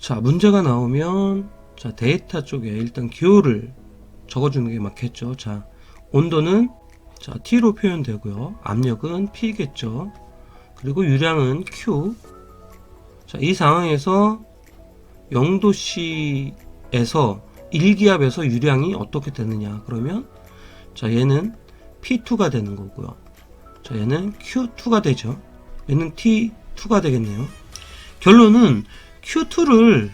자, 문제가 나오면 자, 데이터 쪽에 일단 기호를 적어주는 게 맞겠죠. 자, 온도는 자, T로 표현되고요. 압력은 P겠죠. 그리고 유량은 Q. 자, 이 상황에서 0도씨에서 1기압에서 유량이 어떻게 되느냐. 그러면 자, 얘는 P2가 되는 거고요. 자, 얘는 Q2가 되죠. 얘는 T2가 되겠네요. 결론은 Q2를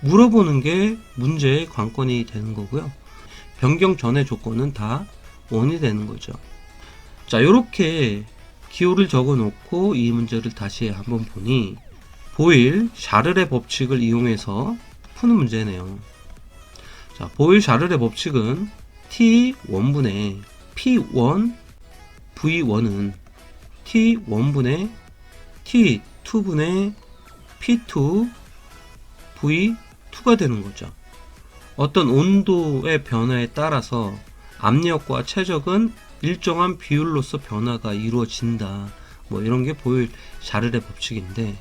물어보는 게 문제의 관건이 되는 거고요. 변경 전의 조건은 다 ON이 되는 거죠. 자, 이렇게 기호를 적어 놓고 이 문제를 다시 한번 보니 보일 샤를의 법칙을 이용해서 푸는 문제네요. 자, 보일 샤를의 법칙은 T1분의 P1 V1은 T1분의 T2분의 P2 V2가 되는 거죠. 어떤 온도의 변화에 따라서 압력과 최적은 일정한 비율로서 변화가 이루어진다. 뭐 이런 게 보일 샤를의 법칙인데,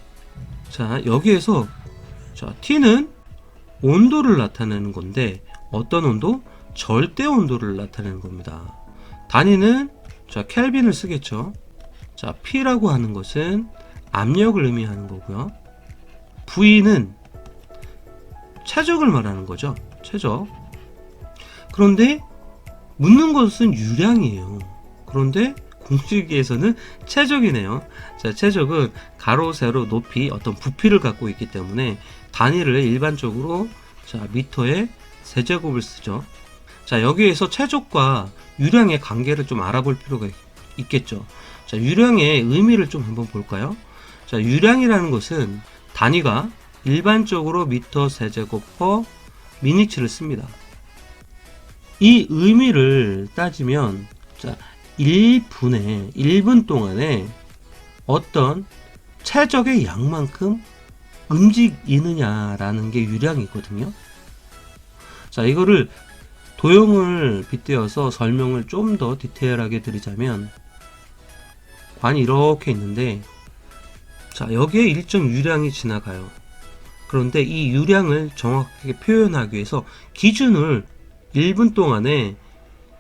자, 여기에서 자, T는 온도를 나타내는 건데 어떤 온도? 절대 온도를 나타내는 겁니다. 단위는 자, 켈빈을 쓰겠죠. 자, P라고 하는 것은 압력을 의미하는 거고요. V는 최적을 말하는 거죠. 최적. 그런데 묻는 것은 유량이에요. 그런데 공식에서는 최적이네요. 자, 최적은 가로, 세로, 높이 어떤 부피를 갖고 있기 때문에 단위를 일반적으로 자, 미터의 세제곱을 쓰죠. 자, 여기에서 최적과 유량의 관계를 좀 알아볼 필요가 있겠죠. 자, 유량의 의미를 좀 한번 볼까요? 자, 유량이라는 것은 단위가 일반적으로 미터 세제곱 퍼 미니츠를 씁니다. 이 의미를 따지면 자, 1분 동안에 어떤 최적의 양만큼 움직이느냐라는 게 유량이거든요. 자, 이거를 도형을 빗대어서 설명을 좀 더 디테일하게 드리자면 관이 이렇게 있는데 자, 여기에 일정 유량이 지나가요. 그런데 이 유량을 정확하게 표현하기 위해서 기준을 1분 동안에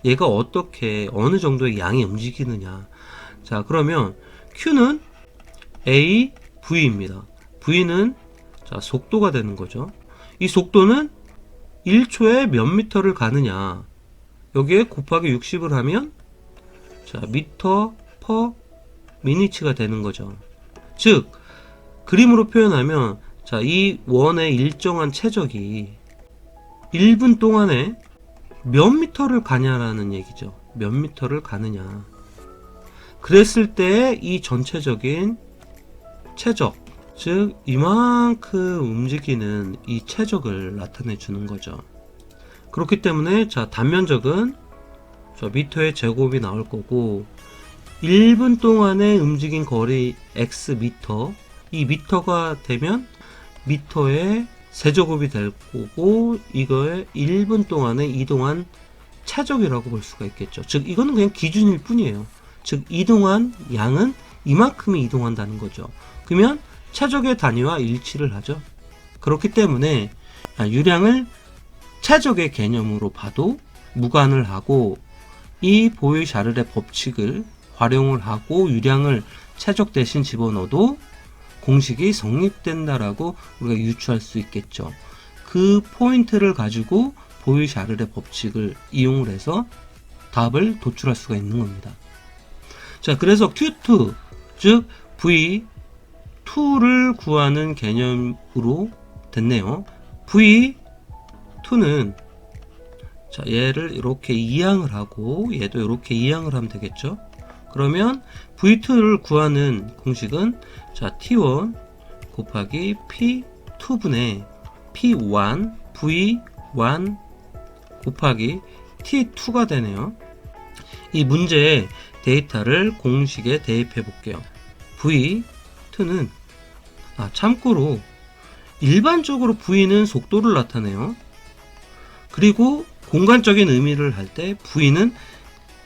얘가 어떻게 어느 정도의 양이 움직이느냐. 자, 그러면 Q는 A, V입니다. V는 자, 속도가 되는 거죠. 이 속도는 1초에 몇 미터를 가느냐. 여기에 곱하기 60을 하면 자, 미터 퍼 미니츠가 되는 거죠. 즉, 그림으로 표현하면 자, 이 원의 일정한 최적이 1분 동안에 몇 미터를 가냐라는 얘기죠. 몇 미터를 가느냐. 그랬을 때 이 전체적인 최적, 즉 이만큼 움직이는 이 최적을 나타내 주는 거죠. 그렇기 때문에 자, 단면적은 자, 미터의 제곱이 나올 거고 1분 동안에 움직인 거리 x 미터, 이 미터가 되면 미터의 세제곱이 될 거고 이거의 1분 동안에 이동한 최적이라고 볼 수가 있겠죠. 즉 이거는 그냥 기준일 뿐이에요. 즉 이동한 양은 이만큼이 이동한다는 거죠. 그러면 최적의 단위와 일치를 하죠. 그렇기 때문에 유량을 최적의 개념으로 봐도 무관을 하고 이 보일 샤를의 법칙을 활용을 하고 유량을 최적 대신 집어넣어도 공식이 성립된다라고 우리가 유추할 수 있겠죠. 그 포인트를 가지고 보일 샤를의 법칙을 이용을 해서 답을 도출할 수가 있는 겁니다. 자, 그래서 Q2, 즉 V2를 구하는 개념으로 됐네요. V2는 자, 얘를 이렇게 이항을 하고 얘도 이렇게 이항을 하면 되겠죠. 그러면 V2를 구하는 공식은 자, T1 곱하기 P2분의 P1 V1 곱하기 T2가 되네요. 이 문제의 데이터를 공식에 대입해 볼게요. V2는 참고로 일반적으로 V는 속도를 나타내요. 그리고 공간적인 의미를 할 때 V는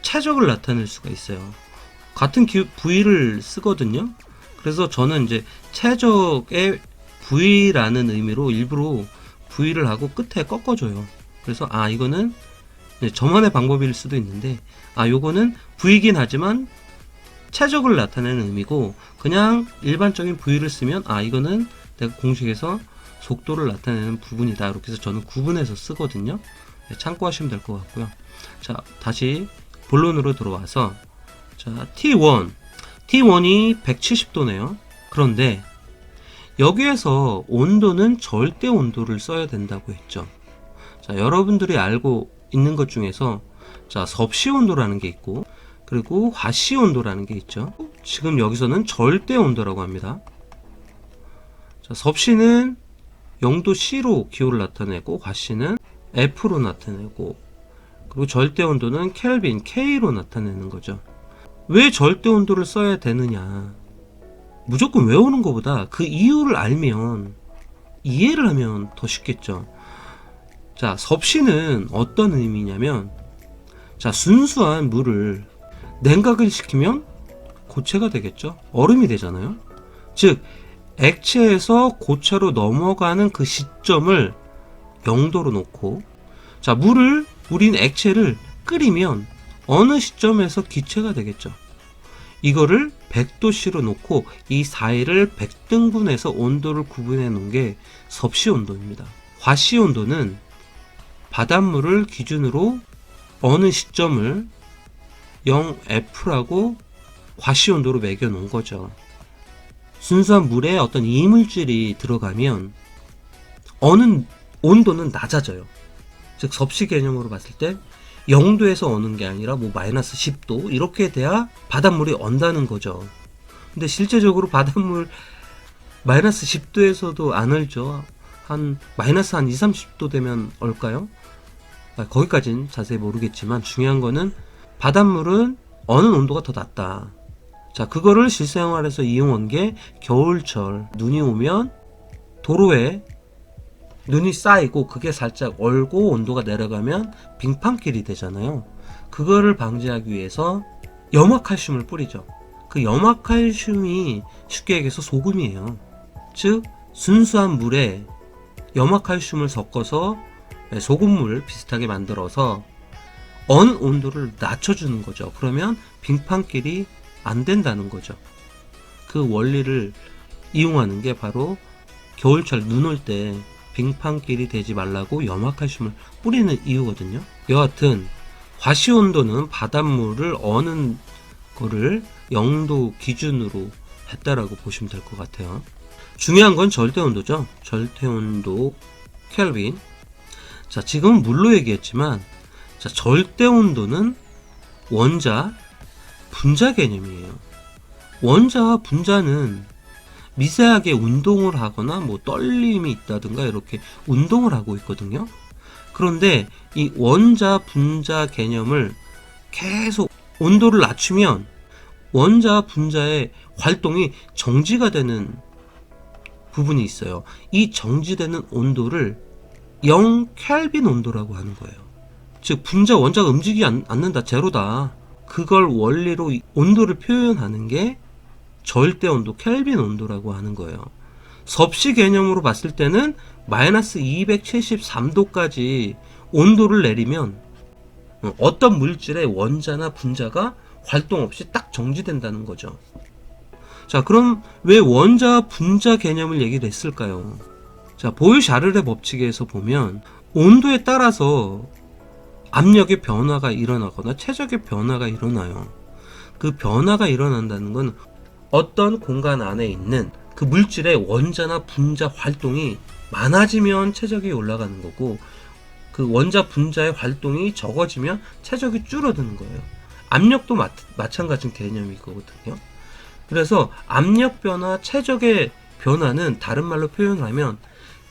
최적을 나타낼 수가 있어요. 같은 V를 쓰거든요. 그래서 저는 이제 최적의 V라는 의미로 일부러 V를 하고 끝에 꺾어줘요. 그래서 이거는 저만의 방법일 수도 있는데 요거는 V이긴 하지만 최적을 나타내는 의미고, 그냥 일반적인 V를 쓰면 이거는 내가 공식에서 속도를 나타내는 부분이다. 이렇게 해서 저는 구분해서 쓰거든요. 참고하시면 될 것 같고요. 자, 다시 본론으로 들어와서, 자, T1이 170도네요. 그런데 여기에서 온도는 절대 온도를 써야 된다고 했죠. 자, 여러분들이 알고 있는 것 중에서, 자, 섭씨 온도라는 게 있고, 그리고 과시 온도라는 게 있죠. 지금 여기서는 절대 온도라고 합니다. 자, 섭씨는 0도 C로 기호를 나타내고, 과시는 F로 나타내고, 그리고 절대 온도는 켈빈 K로 나타내는 거죠. 왜 절대 온도를 써야 되느냐? 무조건 외우는 것보다 그 이유를 알면, 이해를 하면 더 쉽겠죠. 자, 섭씨는 어떤 의미냐면, 자, 순수한 물을 냉각을 시키면 고체가 되겠죠. 얼음이 되잖아요. 즉, 액체에서 고체로 넘어가는 그 시점을 0도로 놓고, 자, 물인 액체를 끓이면 어느 시점에서 기체가 되겠죠. 이거를 100도씨로 놓고 이 사이를 100등분해서 온도를 구분해 놓은 게 섭씨 온도입니다. 과시 온도는 바닷물을 기준으로 어느 시점을 0F라고 과시 온도로 매겨 놓은 거죠. 순수한 물에 어떤 이물질이 들어가면 어느 온도는 낮아져요. 즉 섭씨 개념으로 봤을 때 0도에서 어는 게 아니라 마이너스 10도 이렇게 돼야 바닷물이 언다는 거죠. 근데 실제적으로 바닷물 마이너스 10도에서도 안 얼죠. 마이너스 20, 30도 되면 얼까요? 거기까진 자세히 모르겠지만 중요한 거는 바닷물은 어느 온도가 더 낮다. 자, 그거를 실생활에서 이용한 게 겨울철 눈이 오면 도로에 눈이 쌓이고 그게 살짝 얼고 온도가 내려가면 빙판길이 되잖아요. 그거를 방지하기 위해서 염화칼슘을 뿌리죠. 그 염화칼슘이 쉽게 얘기해서 소금이에요. 즉 순수한 물에 염화칼슘을 섞어서 소금물 비슷하게 만들어서 어느 온도를 낮춰주는 거죠. 그러면 빙판길이 안 된다는 거죠. 그 원리를 이용하는 게 바로 겨울철 눈 올 때 빙판길이 되지 말라고 염화칼슘을 뿌리는 이유거든요. 여하튼 과시 온도는 바닷물을 어는 거를 0도 기준으로 했다라고 보시면 될 것 같아요. 중요한 건 절대 온도죠. 절대 온도 켈빈. 자, 지금 물로 얘기했지만, 자, 절대 온도는 원자, 분자 개념이에요. 원자와 분자는 미세하게 운동을 하거나 떨림이 있다든가 이렇게 운동을 하고 있거든요. 그런데 이 원자, 분자 개념을 계속 온도를 낮추면 원자, 분자의 활동이 정지가 되는 부분이 있어요. 이 정지되는 온도를 0켈빈 온도라고 하는 거예요. 즉 분자, 원자가 움직이지 않는다, 제로다. 그걸 원리로 온도를 표현하는 게 절대 온도, 켈빈 온도라고 하는 거예요. 섭씨 개념으로 봤을 때는 마이너스 273도까지 온도를 내리면 어떤 물질의 원자나 분자가 활동 없이 딱 정지된다는 거죠. 자, 그럼 왜 원자, 분자 개념을 얘기를 했을까요? 자, 보일샤를의 법칙에서 보면 온도에 따라서 압력의 변화가 일어나거나 최적의 변화가 일어나요. 그 변화가 일어난다는 건 어떤 공간 안에 있는 그 물질의 원자나 분자 활동이 많아지면 최적이 올라가는 거고, 그 원자, 분자의 활동이 적어지면 최적이 줄어드는 거예요. 압력도 마찬가지 개념이거든요. 그래서 압력 변화, 최적의 변화는 다른 말로 표현하면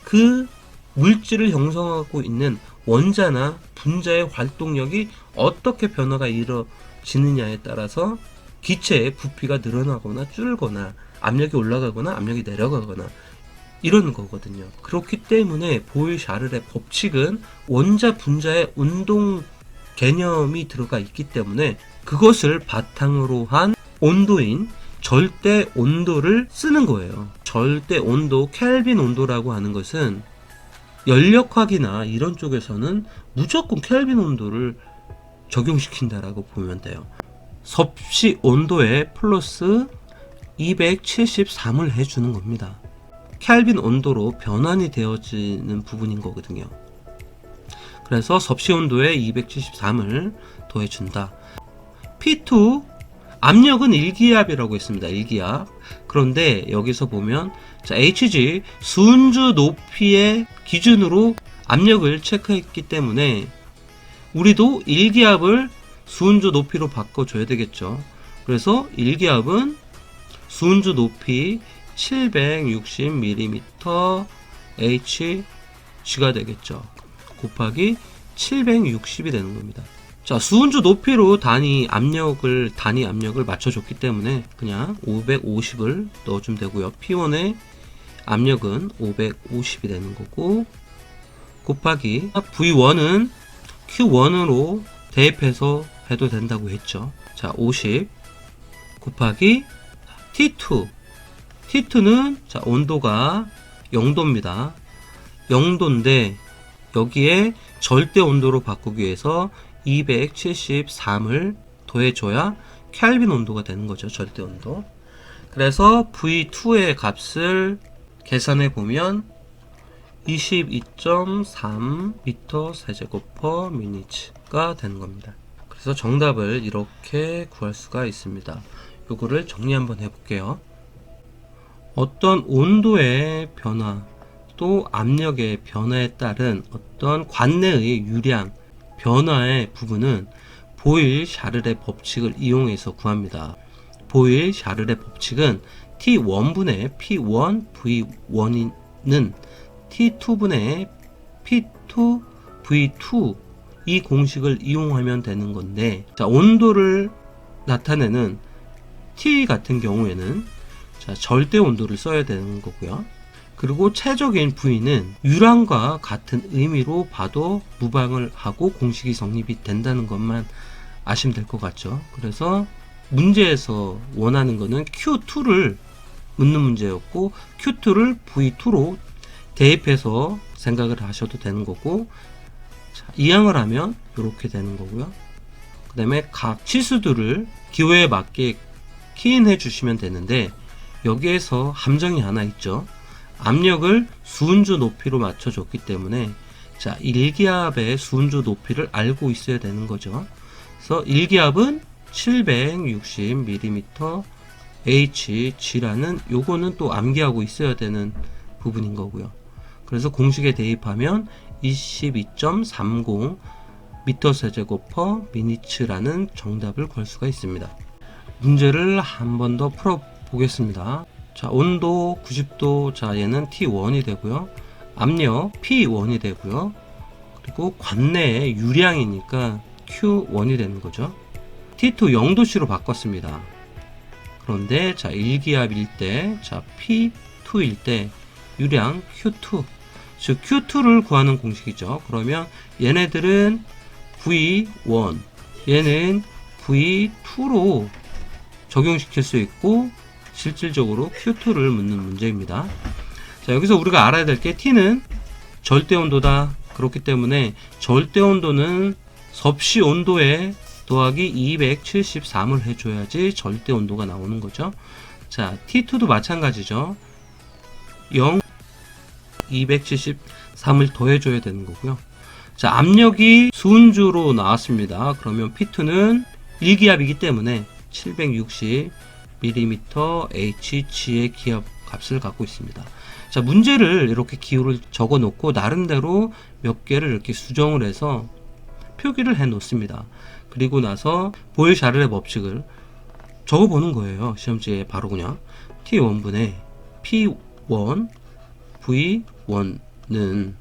그 물질을 형성하고 있는 원자나 분자의 활동력이 어떻게 변화가 이루어지느냐에 따라서 기체의 부피가 늘어나거나 줄거나 압력이 올라가거나 압력이 내려가거나 이런 거거든요. 그렇기 때문에 보일샤를의 법칙은 원자, 분자의 운동 개념이 들어가 있기 때문에 그것을 바탕으로 한 온도인 절대 온도를 쓰는 거예요. 절대 온도, 켈빈 온도라고 하는 것은 연력학이나 이런 쪽에서는 무조건 켈빈 온도를 적용시킨다라고 보면 돼요. 섭씨 온도에 플러스 273을 해주는 겁니다. 켈빈 온도로 변환이 되어지는 부분인 거거든요. 그래서 섭씨 온도에 273을 더해준다. P2 압력은 1기압이라고 했습니다. 1기압. 그런데 여기서 보면 자, HG 순주 높이의 기준으로 압력을 체크했기 때문에 우리도 1기압을 순주 높이로 바꿔줘야 되겠죠. 그래서 1기압은 순주 높이 760mm HG가 되겠죠. 곱하기 760이 되는 겁니다. 자, 수은주 높이로 단위 압력을 맞춰줬기 때문에 그냥 550을 넣어주면 되고요. P1의 압력은 550이 되는 거고, 곱하기 V1은 Q1으로 대입해서 해도 된다고 했죠. 자, 50 곱하기 T2. T2는 자, 온도가 0도입니다. 0도인데 여기에 절대 온도로 바꾸기 위해서 273을 더해줘야 켈빈 온도가 되는 거죠. 절대 온도. 그래서 V2의 값을 계산해 보면 22.3m 세제곱 min가 되는 겁니다. 그래서 정답을 이렇게 구할 수가 있습니다. 요거를 정리 한번 해볼게요. 어떤 온도의 변화 또 압력의 변화에 따른 어떤 관내의 유량 변화의 부분은 보일-샤를의 법칙을 이용해서 구합니다. 보일-샤를의 법칙은 T1분의 P1 V1은 T2분의 P2 V2 이 공식을 이용하면 되는 건데, 자, 온도를 나타내는 T 같은 경우에는 자, 절대 온도를 써야 되는 거고요. 그리고 최적인 V는 유랑과 같은 의미로 봐도 무방을 하고 공식이 성립이 된다는 것만 아시면 될 것 같죠. 그래서 문제에서 원하는 거는 Q2를 묻는 문제였고, Q2를 V2로 대입해서 생각을 하셔도 되는 거고, 자, 이항을 하면 이렇게 되는 거고요. 그 다음에 각 치수들을 기호에 맞게 키인해 주시면 되는데, 여기에서 함정이 하나 있죠. 압력을 수은주 높이로 맞춰줬기 때문에 자, 1기압의 수은주 높이를 알고 있어야 되는 거죠. 그래서 1기압은 760mm HG라는 요거는 또 암기하고 있어야 되는 부분인 거고요. 그래서 공식에 대입하면 22.30 m/세제곱/min라는 정답을 구할 수가 있습니다. 문제를 한 번 더 풀어보겠습니다. 자, 온도 90도, 자, 얘는 T1이 되고요. 압력 P1이 되고요. 그리고 관내의 유량이니까 Q1이 되는 거죠. T2 0도씨로 바꿨습니다. 그런데 자, 1기압일 때, 자, P2일 때 유량 Q2, 즉 Q2를 구하는 공식이죠. 그러면 얘네들은 V1, 얘는 V2로 적용시킬 수 있고 실질적으로 Q2를 묻는 문제입니다. 자, 여기서 우리가 알아야 될 게 T는 절대 온도다. 그렇기 때문에 절대 온도는 섭씨 온도에 더하기 273을 해줘야지 절대 온도가 나오는 거죠. 자, T2도 마찬가지죠. 0, 273을 더해줘야 되는 거고요. 자, 압력이 수은주로 나왔습니다. 그러면 P2는 1기압이기 때문에 760mm HG의 기압 값을 갖고 있습니다. 자, 문제를 이렇게 기호를 적어 놓고 나름대로 몇 개를 이렇게 수정을 해서 표기를 해 놓습니다. 그리고 나서 보일-샤를의 법칙을 적어 보는 거예요. 시험지에 바로 그냥 T1분의 P1 V1는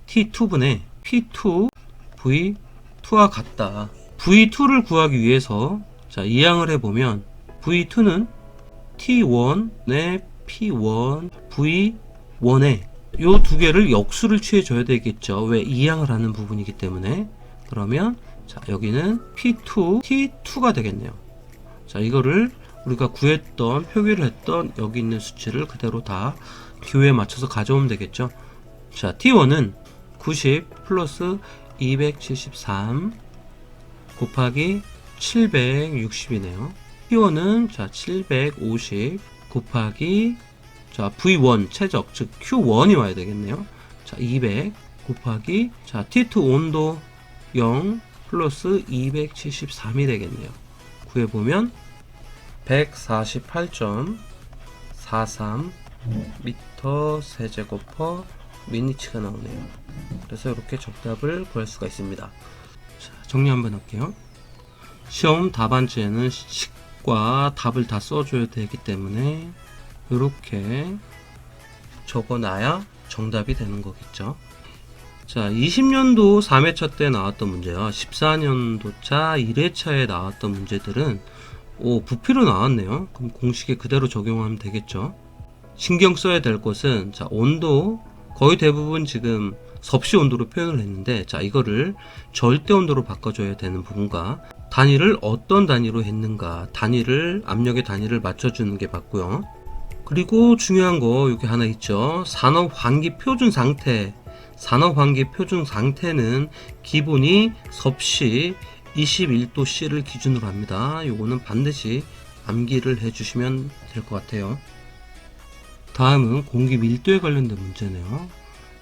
T2분의 P2 V2와 같다. V2를 구하기 위해서 자, 이항을 해보면 V2는 T1의 P1 V1에 요 두 개를 역수를 취해줘야 되겠죠. 왜? 이항을 하는 부분이기 때문에. 그러면 자, 여기는 P2 T2가 되겠네요. 자, 이거를 우리가 구했던 표기를 했던 여기 있는 수치를 그대로 다 Q에 맞춰서 가져오면 되겠죠. 자, T1은 90 플러스 273 곱하기 760이네요. T1은 자 750 곱하기 자 V1 최적 즉 Q1이 와야 되겠네요. 자 200 곱하기 자 T2 온도 0 플러스 273이 되겠네요. 구해보면 148.43 미터 세제곱 퍼 미니치가 나오네요. 그래서 이렇게 정답을 구할 수가 있습니다. 자, 정리 한번 할게요. 시험 답안지에는 식과 답을 다 써줘야 되기 때문에 이렇게 적어놔야 정답이 되는 거겠죠. 자, 20년도 3회차 때 나왔던 문제와 14년도차 1회차에 나왔던 문제들은 부피로 나왔네요. 그럼 공식에 그대로 적용하면 되겠죠. 신경 써야 될 것은 자, 온도 거의 대부분 지금 섭씨 온도로 표현을 했는데 자, 이거를 절대 온도로 바꿔줘야 되는 부분과 단위를 어떤 단위로 했는가, 단위를 압력의 단위를 맞춰주는 게 맞고요. 그리고 중요한 거 여기 하나 있죠. 산업 환기 표준 상태. 산업 환기 표준 상태는 기본이 섭씨 21도C를 기준으로 합니다. 요거는 반드시 암기를 해주시면 될 것 같아요. 다음은 공기 밀도에 관련된 문제네요.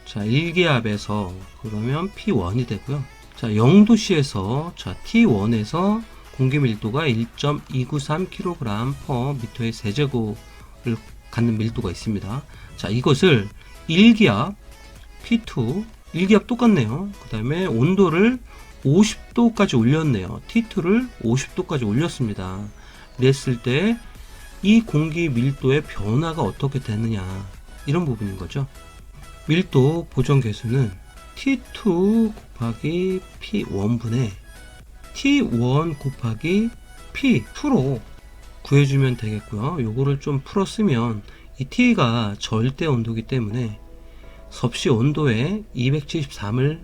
자, 1기압에서 그러면 P1이 되고요. 자, 0도씨에서 자, T1에서 공기 밀도가 1.293kg/m의 세제곱을 갖는 밀도가 있습니다. 자, 이것을 1기압 P2, 1기압 똑같네요. 그 다음에 온도를 50도까지 올렸네요. T2를 50도까지 올렸습니다. 이랬을 때 이 공기 밀도의 변화가 어떻게 되느냐, 이런 부분인 거죠. 밀도 보정 계수는 T2 곱하기 P1분의 T1 곱하기 P2로 구해주면 되겠고요. 요거를 좀 풀었으면 이 T가 절대 온도이기 때문에 섭씨 온도에 273을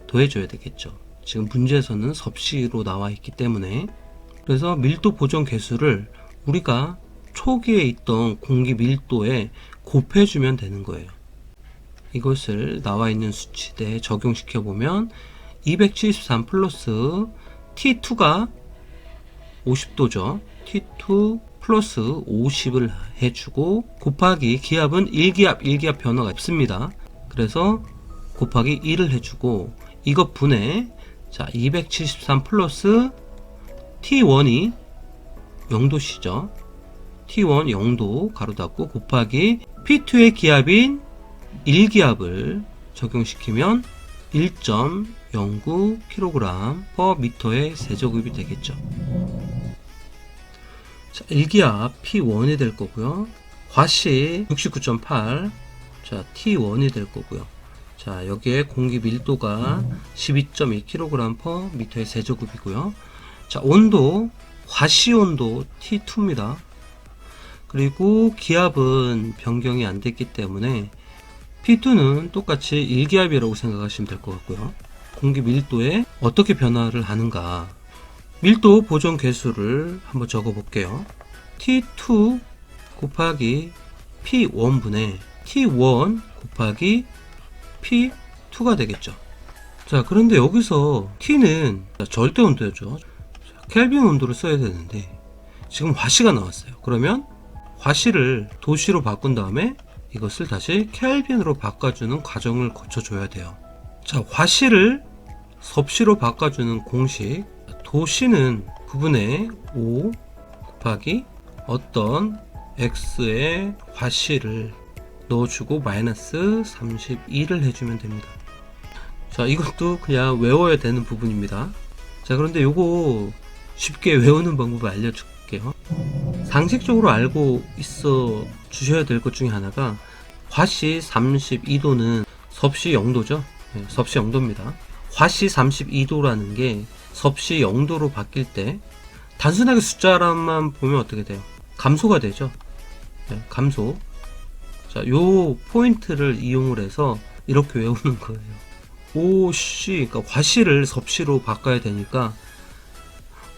더해줘야 되겠죠. 지금 문제에서는 섭씨로 나와 있기 때문에. 그래서 밀도 보정 계수를 우리가 초기에 있던 공기 밀도에 곱해주면 되는 거예요. 이것을 나와 있는 수치대에 적용시켜 보면 273 플러스 T2가 50도죠. T2 플러스 50을 해주고 곱하기 기압은 1기압 변화가 없습니다. 그래서 곱하기 1을 해주고 이것 분해 자 273 플러스 T1이 0도씨죠. T1 0도 가로 닫고 곱하기 P2의 기압인 1기압을 적용시키면 1.09kg/m의 세제곱이 되겠죠. 자, 1기압 P1이 될 거고요. 과시 69.8 자, T1이 될 거고요. 자, 여기에 공기 밀도가 12.2kg/m의 세제곱이고요. 자, 온도 과시 온도 T2입니다. 그리고 기압은 변경이 안 됐기 때문에 P2는 똑같이 1기압이라고 생각하시면 될 것 같고요. 공기 밀도에 어떻게 변화를 하는가, 밀도 보정 계수를 한번 적어 볼게요. T2 곱하기 P1분의 T1 곱하기 P2가 되겠죠. 자, 그런데 여기서 T는 절대 온도였죠. 켈빈 온도를 써야 되는데 지금 화씨가 나왔어요. 그러면 화씨를 도씨로 바꾼 다음에 이것을 다시 켈빈으로 바꿔주는 과정을 거쳐줘야 돼요. 자, 화씨를 섭씨로 바꿔주는 공식, 도씨는 9분의 5 곱하기 어떤 x의 화씨를 넣어주고 마이너스 32를 해주면 됩니다. 자, 이것도 그냥 외워야 되는 부분입니다. 자, 그런데 요거 쉽게 외우는 방법을 알려줄게요. 상식적으로 알고 있어 주셔야 될 것 중에 하나가 화씨 32도는 섭씨 0도죠. 네, 섭씨 0도입니다. 화씨 32도라는 게 섭씨 0도로 바뀔 때 단순하게 숫자만 보면 어떻게 돼요? 감소가 되죠. 네, 감소. 자, 요 포인트를 이용을 해서 이렇게 외우는 거예요. 오씨, 그러니까 화씨를 섭씨로 바꿔야 되니까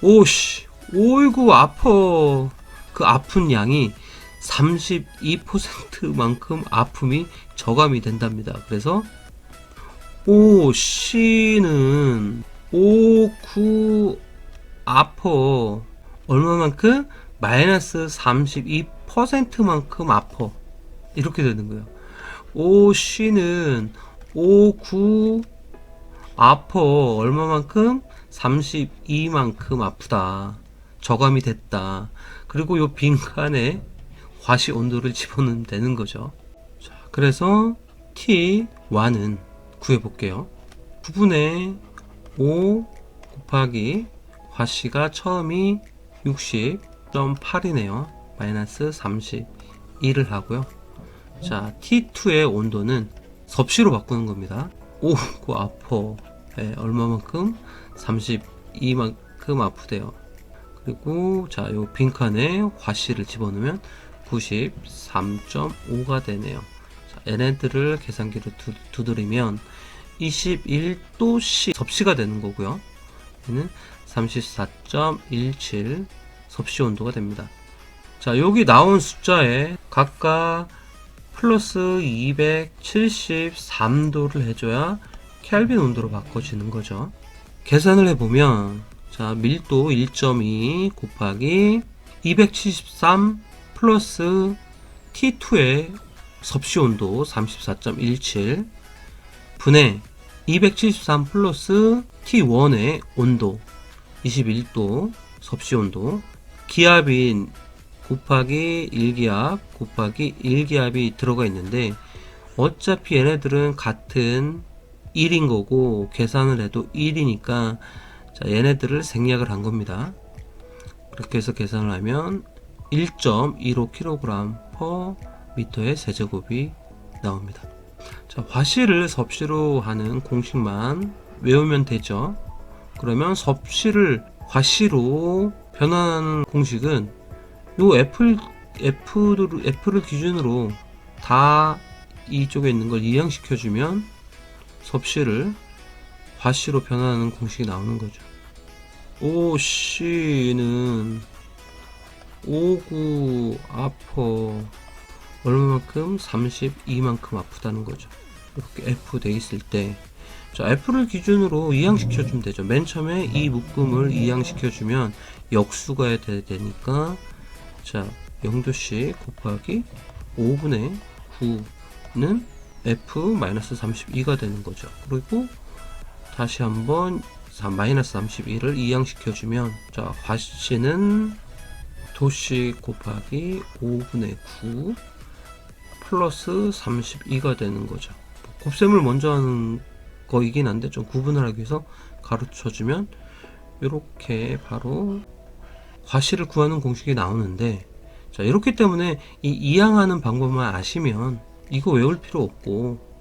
오씨, 오이구 아퍼. 그 아픈 양이 32%만큼 아픔이 저감이 된답니다. 그래서 오 씨는 59 아퍼 얼마만큼? 마이너스 32%만큼 아퍼. 이렇게 되는 거예요. 오 씨는 59 아퍼 얼마만큼? 32만큼 아프다. 저감이 됐다. 그리고 요 빈칸에 과시 온도를 집어넣으면 되는 거죠. 자, 그래서 T1은 구해볼게요. 9분의 5 곱하기 과시가 처음이 60.8이네요. 마이너스 32를 하고요. 자, T2의 온도는 섭씨로 바꾸는 겁니다. 5 아퍼 얼마만큼? 32만큼 아프대요. 그리고 자, 요 빈칸에 과시를 집어넣으면 93.5가 되네요. 자, 얘네들을 계산기로 두드리면 21도씨 섭씨가 되는 거고요. 얘는 34.17 섭씨 온도가 됩니다. 자, 여기 나온 숫자에 각각 플러스 273도를 해줘야 켈빈 온도로 바꿔지는 거죠. 계산을 해보면 자, 밀도 1.2 곱하기 273 플러스 T2의 섭씨 온도 34.17 분의 273 플러스 T1의 온도 21도 섭씨 온도 기압인 곱하기 1기압 곱하기 1기압이 들어가 있는데 어차피 얘네들은 같은 1인 거고 계산을 해도 1이니까 자, 얘네들을 생략을 한 겁니다. 그렇게 해서 계산을 하면 1.15kg/m의 세제곱이 나옵니다. 자, 과시를 섭씨로 하는 공식만 외우면 되죠. 그러면 섭씨를 과시로 변환하는 공식은 요 F를 기준으로 다 이쪽에 있는 걸 이항시켜주면 섭씨를 과시로 변환하는 공식이 나오는 거죠. OC는 59 아퍼 얼마만큼? 32만큼 아프다는 거죠. 이렇게 F 돼 있을 때 자, F를 기준으로 이항시켜 주면 되죠. 맨 처음에 이 묶음을 이항시켜 주면 역수가 되니까 자, 0도씨 곱하기 5분의 9는 F-32가 되는 거죠. 그리고 다시 한번 마이너스 32를 이항시켜주면 자, 과시는 도씨 곱하기 5분의 9 플러스 32가 되는 거죠. 곱셈을 먼저 하는 거이긴 한데 좀 구분을 하기 위해서 가르쳐주면 이렇게 바로 과시를 구하는 공식이 나오는데 자, 이렇기 때문에 이 이항하는 방법만 아시면 이거 외울 필요 없고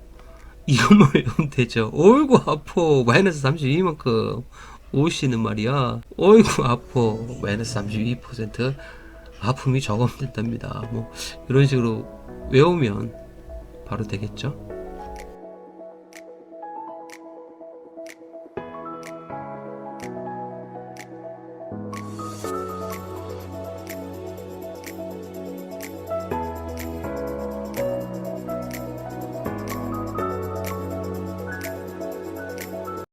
이것만 외우면 되죠. 어이구 아퍼 마이너스 32만큼 오씨는 말이야 어이구 아퍼 마이너스 32% 아픔이 저감됐답니다. 뭐 이런 식으로 외우면 바로 되겠죠.